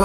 I've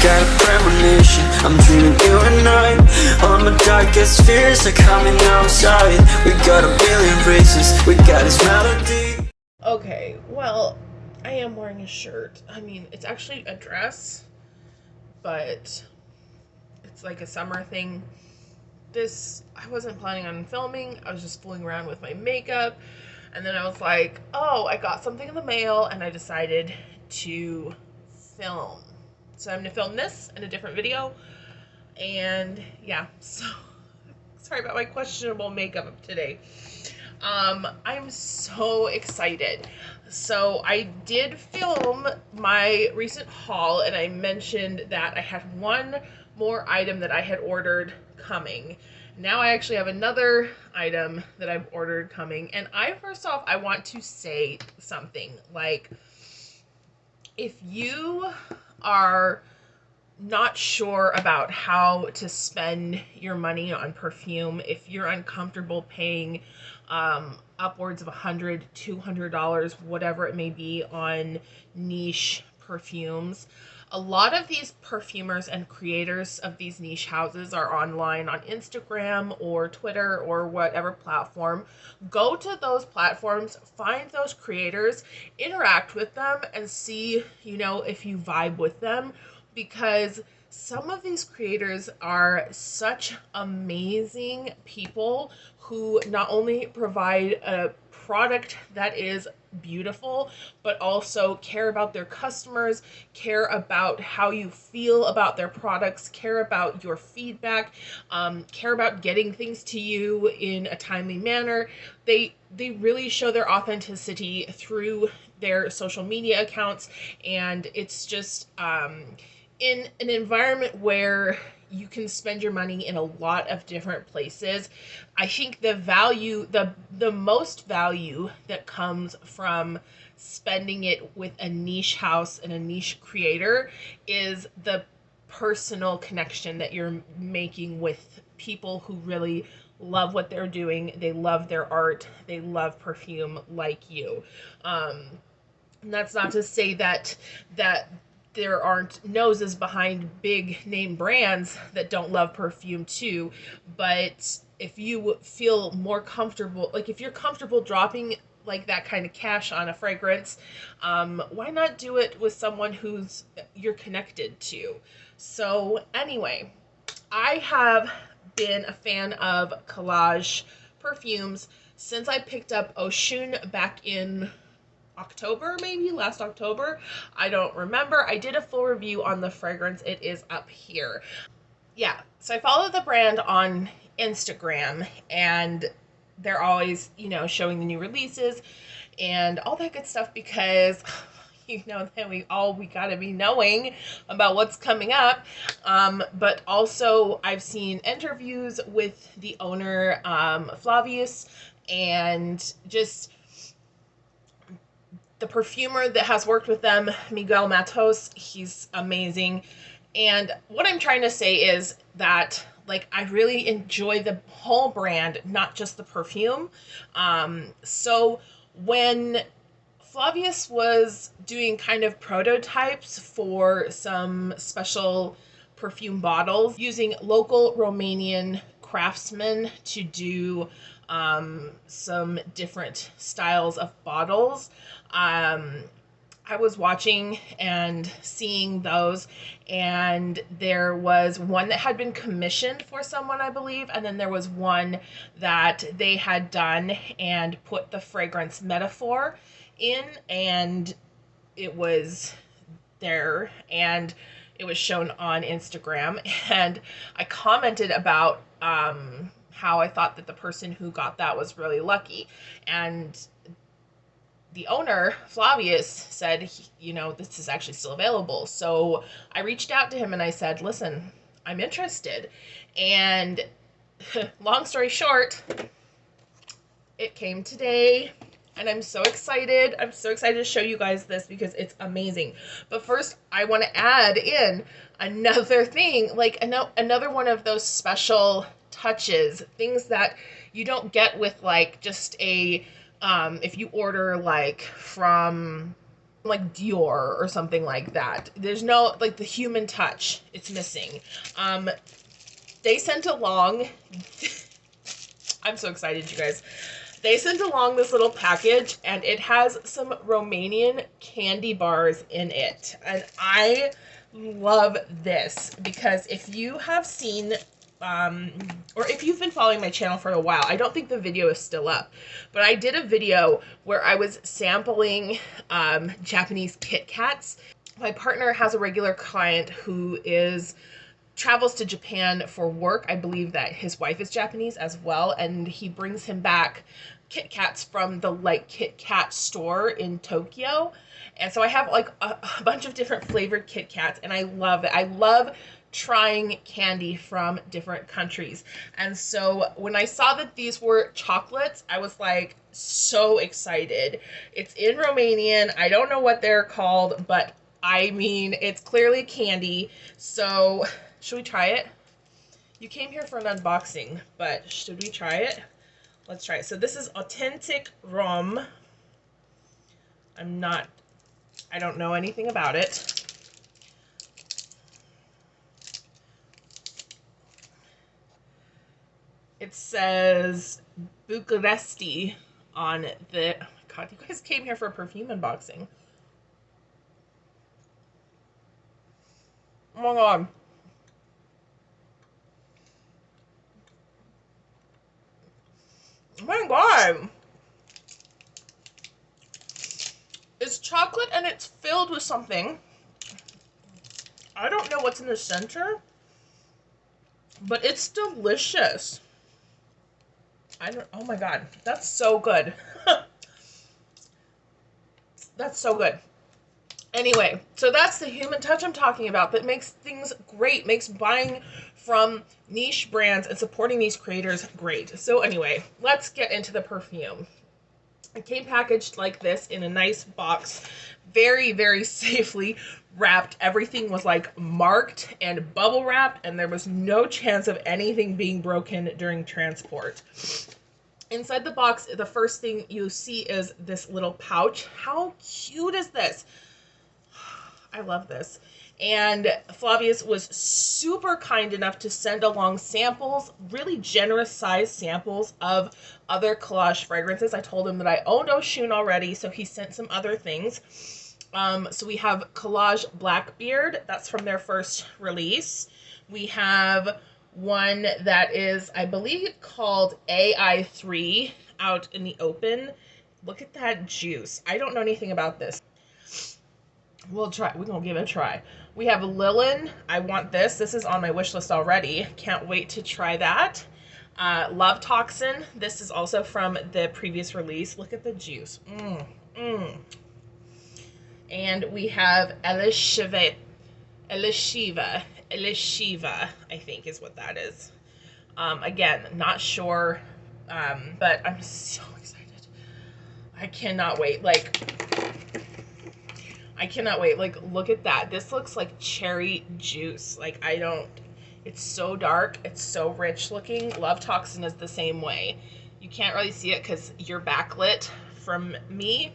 got a premonition, I'm dreaming you and I. All my darkest fears are coming outside. We got a billion races, we got this melody. Okay, well, I am wearing a shirt. I mean, it's actually a dress, but it's like a summer thing. I wasn't planning on filming. I was just fooling around with my makeup. And then I was like, oh, I got something in the mail, and I decided to film. So I'm going to film this in a different video. And yeah, so sorry about my questionable makeup today. I'm so excited. So I did film my recent haul, and I mentioned that I had one more item that I had ordered coming. Now I actually have another item that I've ordered coming, and first off, I want to say something. Like, if you are not sure about how to spend your money on perfume, if you're uncomfortable paying upwards of $100, $200, whatever it may be, on niche perfumes, a lot of these perfumers and creators of these niche houses are online on Instagram or Twitter or whatever platform. Go to those platforms, find those creators, interact with them, and see, if you vibe with them, because some of these creators are such amazing people who not only provide a product that is beautiful, but also care about their customers, care about how you feel about their products, care about your feedback, care about getting things to you in a timely manner. They really show their authenticity through their social media accounts, and it's just in an environment where you can spend your money in a lot of different places. I think the most value that comes from spending it with a niche house and a niche creator is the personal connection that you're making with people who really love what they're doing. They love their art. They love perfume like you. And that's not to say that there aren't noses behind big name brands that don't love perfume too, but if you feel more comfortable, like if you're comfortable dropping like that kind of cash on a fragrance, why not do it with someone you're connected to? So anyway, I have been a fan of Calaj Perfumes since I picked up Ocean back in October, maybe last October. I don't remember. I did a full review on the fragrance. It is up here. Yeah, so I follow the brand on Instagram, and they're always, showing the new releases and all that good stuff, because that we gotta be knowing about what's coming up. But also I've seen interviews with the owner, Flavius, and just the perfumer that has worked with them, Miguel Matos. He's amazing. And what I'm trying to say is that, like, I really enjoy the whole brand, not just the perfume. So when Flavius was doing kind of prototypes for some special perfume bottles, using local Romanian craftsmen to do some different styles of bottles, I was watching and seeing those, and there was one that had been commissioned for someone, I believe, and then there was one that they had done and put the fragrance metaphor in, and it was there, and it was shown on Instagram, and I commented about how I thought that the person who got that was really lucky, and the owner, Flavius, said, this is actually still available. So I reached out to him and I said, listen, I'm interested. And long story short, it came today, and I'm so excited. I'm so excited to show you guys this because it's amazing. But first, I want to add in another thing, like another one of those special touches, things that you don't get with like just a If you order like from like Dior or something like that, there's no, like, the human touch, it's missing. They sent along, I'm so excited, you guys. They sent along this little package, and it has some Romanian candy bars in it. And I love this because if you have seen, or if you've been following my channel for a while, I don't think the video is still up, but I did a video where I was sampling Japanese Kit Kats. My partner has a regular client who travels to Japan for work. I believe that his wife is Japanese as well, and he brings him back Kit Kats from the like Kit Kat store in Tokyo. And so I have like a bunch of different flavored Kit Kats, and I love it. I love trying candy from different countries. And so when I saw that these were chocolates, I was like so excited. It's in Romanian. I don't know what they're called, but I mean, it's clearly candy. So should we try it? You came here for an unboxing, but should we try it? Let's try it. So this is authentic rum. I don't know anything about it. It says Bucharesti on the, oh my God, you guys came here for a perfume unboxing. Oh my God. Oh my God. It's chocolate and it's filled with something. I don't know what's in the center, but it's delicious. Oh my God, that's so good. That's so good. Anyway, so that's the human touch I'm talking about that makes things great, makes buying from niche brands and supporting these creators great. So anyway, let's get into the perfume. It came packaged like this in a nice box, very, very safely wrapped. Everything was like marked and bubble wrapped, and there was no chance of anything being broken during transport. Inside the box, the first thing you see is this little pouch. How cute is this? I love this. And Flavius was super kind enough to send along samples, really generous size samples of other Calaj fragrances. I told him that I owned Oshun already, so he sent some other things. So we have Calaj Blackbeard. That's from their first release. We have one that is, I believe, called AI3 out in the open. Look at that juice. I don't know anything about this. We'll try. We're going to give it a try. We have Lilin. I want this. This is on my wish list already. Can't wait to try that. Love Toxin. This is also from the previous release. Look at the juice. And we have Elishiva, I think is what that is. Again, not sure, but I'm so excited. I cannot wait. I cannot wait. Like, look at that. This looks like cherry juice. Like, it's so dark. It's so rich looking. Love Toxin is the same way. You can't really see it because you're backlit from me.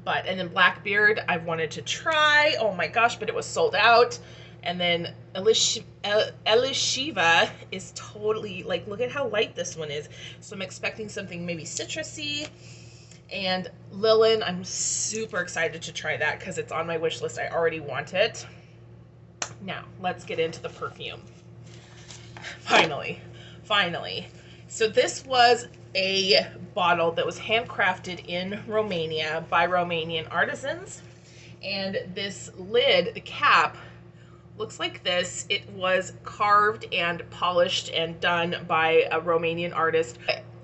And then Blackbeard, I've wanted to try. Oh my gosh, but it was sold out. And then Elishiva is totally, like, look at how light this one is. So I'm expecting something maybe citrusy. And Lilin, I'm super excited to try that because it's on my wish list. I already want it. Now, let's get into the perfume. Finally. So this was a bottle that was handcrafted in Romania by Romanian artisans. And this lid, the cap, looks like this. It was carved and polished and done by a Romanian artist.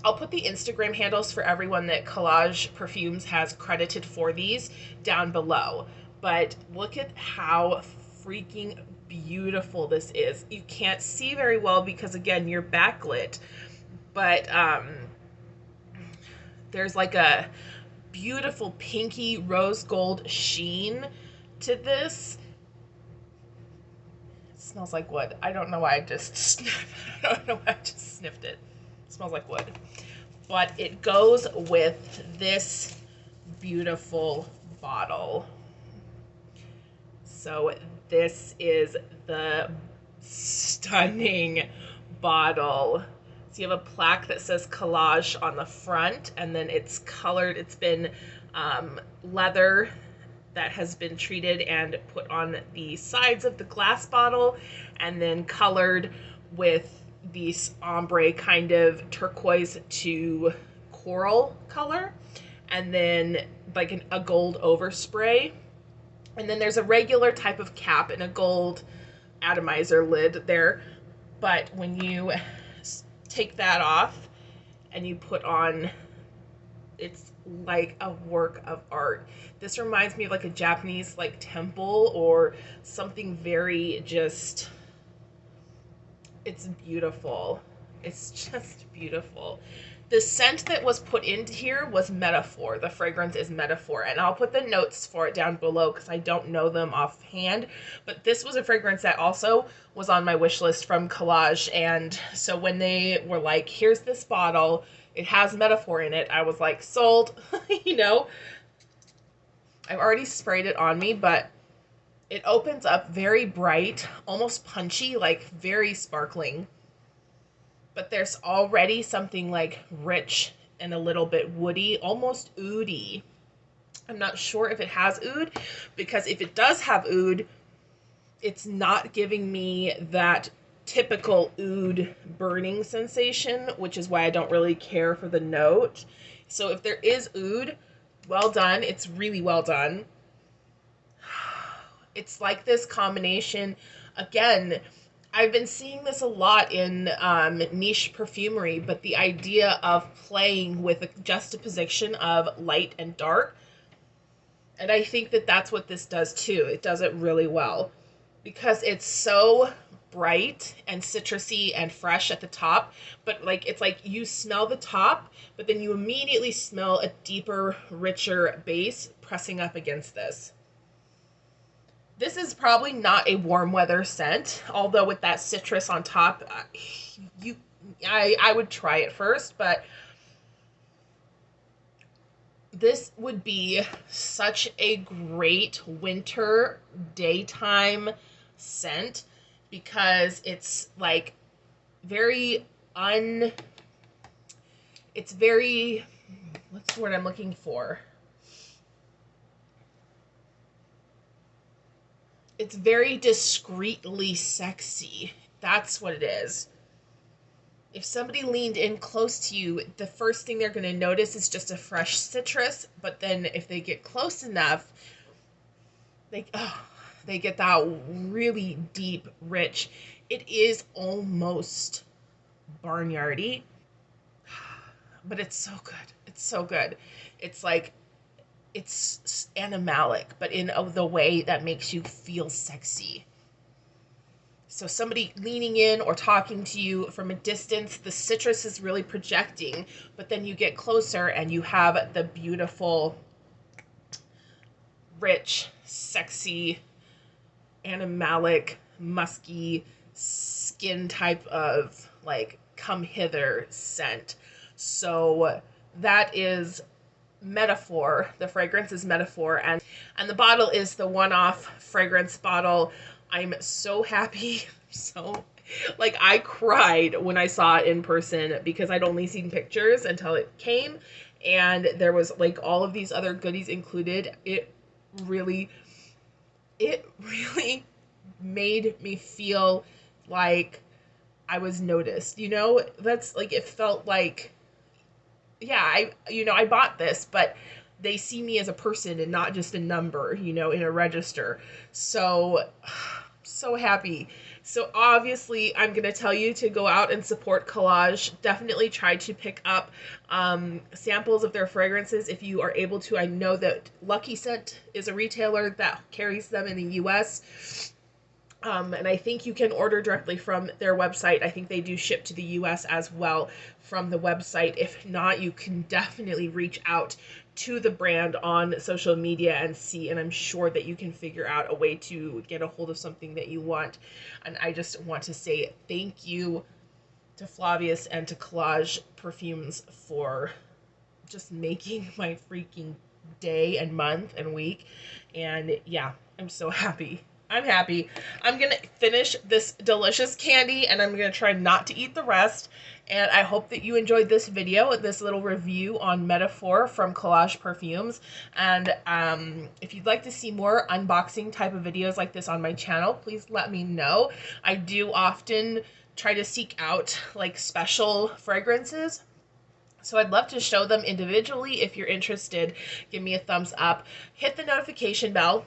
I'll put the Instagram handles for everyone that Calaj Perfumes has credited for these down below. But look at how freaking beautiful this is. You can't see very well because, again, you're backlit. But there's like a beautiful pinky rose gold sheen to this. It smells like wood. I don't know why I just sniffed it. It smells like wood. but it goes with this beautiful bottle. So this is the stunning bottle. So you have a plaque that says Calaj on the front, and then it's colored. It's been leather that has been treated and put on the sides of the glass bottle, and then colored with these ombre kind of turquoise to coral color, and then like a gold overspray. And then there's a regular type of cap and a gold atomizer lid there. But when you take that off and you put on, it's like a work of art. This reminds me of like a Japanese like temple or something very just, it's beautiful. It's just beautiful. The scent that was put into here was Metaphor. The fragrance is Metaphor, and I'll put the notes for it down below because I don't know them offhand. But this was a fragrance that also was on my wish list from Calaj, and so when they were like, here's this bottle, it has Metaphor in it, I was like, sold. You know, I've already sprayed it on me, but it opens up very bright, almost punchy, like very sparkling. But there's already something like rich and a little bit woody, almost oudy. I'm not sure if it has oud, because if it does have oud, it's not giving me that typical oud burning sensation, which is why I don't really care for the note. So if there is oud, well done. It's really well done. It's like this combination, again, I've been seeing this a lot in niche perfumery, but the idea of playing with a juxtaposition of light and dark. And I think that that's what this does too. It does it really well because it's so bright and citrusy and fresh at the top, but like it's like you smell the top, but then you immediately smell a deeper, richer base pressing up against this. This is probably not a warm weather scent, although with that citrus on top, I would try it first, but this would be such a great winter daytime scent because it's like very it's very, what's the word I'm looking for? It's very discreetly sexy. That's what it is. If somebody leaned in close to you, the first thing they're going to notice is just a fresh citrus. But then if they get close enough, they get that really deep, rich. It is almost barnyardy, but it's so good. It's so good. It's like, it's animalic, but in the way that makes you feel sexy. So somebody leaning in or talking to you from a distance, the citrus is really projecting, but then you get closer and you have the beautiful, rich, sexy, animalic, musky skin type of like come hither scent. So that is Metaphor. The fragrance is Metaphor, and the bottle is the one-off fragrance bottle. I'm so happy. So, like, I cried when I saw it in person because I'd only seen pictures until it came, and there was like all of these other goodies included. It really made me feel like I was noticed. You know, that's like, it felt like, yeah, I bought this, but they see me as a person and not just a number, you know, in a register. So happy. So obviously I'm going to tell you to go out and support Calaj. Definitely try to pick up samples of their fragrances if you are able to. I know that Lucky Scent is a retailer that carries them in the US. And I think you can order directly from their website. I think they do ship to the US as well from the website. If not, you can definitely reach out to the brand on social media and see, and I'm sure that you can figure out a way to get a hold of something that you want. And I just want to say thank you to Flavius and to Calaj Perfumes for just making my freaking day and month and week. And yeah, I'm so happy. I'm happy. I'm going to finish this delicious candy, and I'm going to try not to eat the rest. And I hope that you enjoyed this video, this little review on Metaphor from Calaj Perfumes. And if you'd like to see more unboxing type of videos like this on my channel, please let me know. I do often try to seek out like special fragrances, so I'd love to show them individually. If you're interested, give me a thumbs up. Hit the notification bell.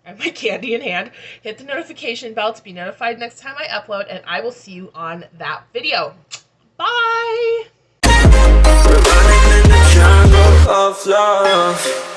I have my candy in hand. Hit the notification bell to be notified next time I upload, and I will see you on that video. Bye! We're running in the jungle of love.